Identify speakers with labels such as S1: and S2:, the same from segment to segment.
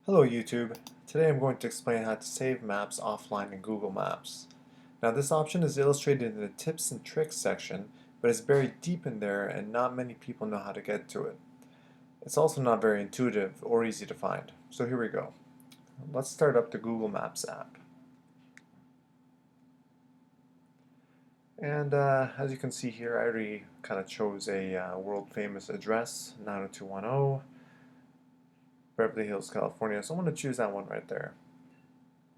S1: Hello YouTube. Today I'm going to explain how to save maps offline in Google Maps. Now this option is illustrated in the tips and tricks section, but it's buried deep in there and not many people know how to get to it. It's also not very intuitive or easy to find. So here we go. Let's start up the Google Maps app. And as you can see here, I already kind of chose a world famous address, 90210, Beverly Hills, California. So I'm going to choose that one right there.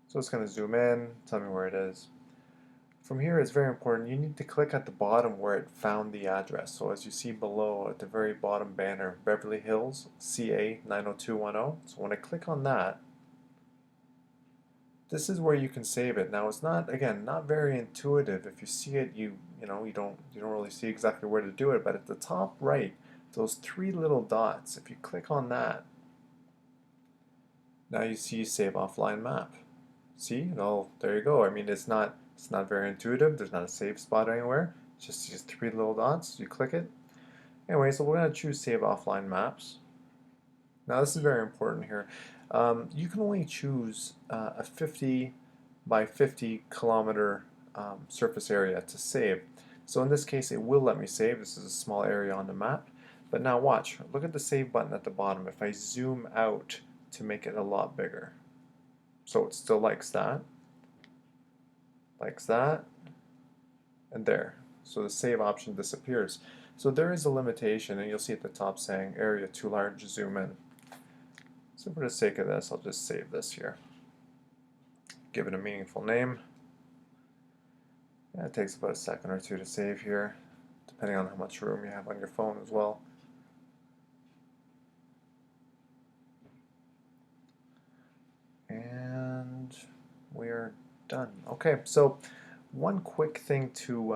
S1: So it's going to zoom in, tell me where it is. From here, it's very important. You need to click at the bottom where it found the address. So as you see below at the very bottom banner, Beverly Hills, CA 90210. So when I click on that, this is where you can save it. Now it's not, again, not very intuitive. If you see it, you don't really see exactly where to do it. But at the top right, those three little dots, if you click on that, now you see Save Offline Map. See? Oh, there you go. I mean, it's not very intuitive. There's not a save spot anywhere. It's just these three little dots. You click it. Anyway, so we're going to choose Save Offline Maps. Now this is very important here. You can only choose a 50 by 50 kilometer surface area to save. So in this case, it will let me save. This is a small area on the map. But now watch. Look at the save button at the bottom. If I zoom out to make it a lot bigger. So it still likes that, and there. So the save option disappears. So there is a limitation, and you'll see at the top saying area too large, zoom in. So for the sake of this, I'll just save this here. Give it a meaningful name. Yeah, it takes about a second or two to save here, depending on how much room you have on your phone as well. And we're done. Okay, so one quick thing to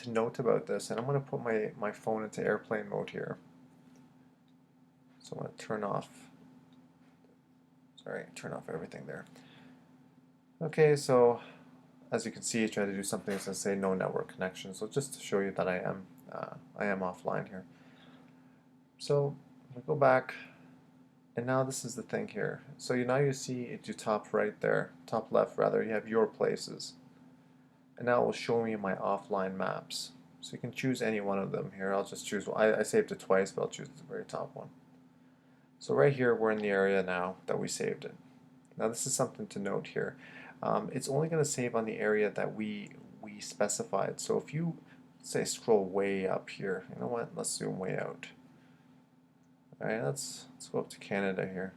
S1: note about this, and I'm going to put my phone into airplane mode here. So I'm going to turn off everything there. Okay, so as you can see, I try to do something that's going to say no network connection. So just to show you that I am offline here. So we go back, and now this is the thing here. So now you see at your top right there, top left rather, you have your places. And now it will show me my offline maps. So you can choose any one of them here. I'll just choose one. I saved it twice, but I'll choose the very top one. So right here, we're in the area now that we saved it. Now this is something to note here. It's only going to save on the area that we specified. So if you, say, scroll way up here, you know what? Let's zoom way out. All right, let's go up to Canada here.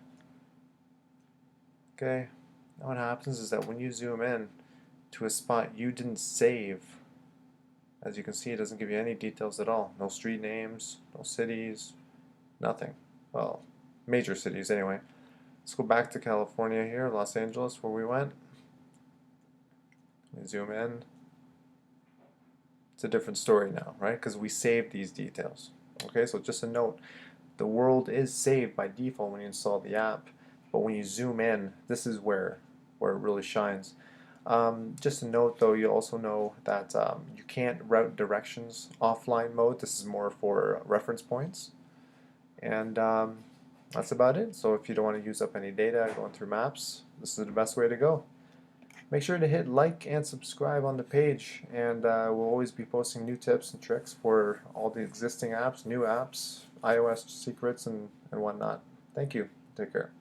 S1: Okay. Now what happens is that when you zoom in to a spot you didn't save, as you can see, it doesn't give you any details at all. No street names, no cities, nothing. Well, major cities anyway. Let's go back to California here, Los Angeles, where we went. We zoom in. It's a different story now, right? Because we saved these details. Okay, so just a note, the world is saved by default when you install the app, but when you zoom in, this is where it really shines. Just a note though, you also know that you can't route directions offline mode. This is more for reference points. And that's about it. So if you don't want to use up any data going through maps, this is the best way to go. Make sure to hit like and subscribe on the page, and we'll always be posting new tips and tricks for all the existing apps, new apps, iOS secrets, and whatnot. Thank you. Take care.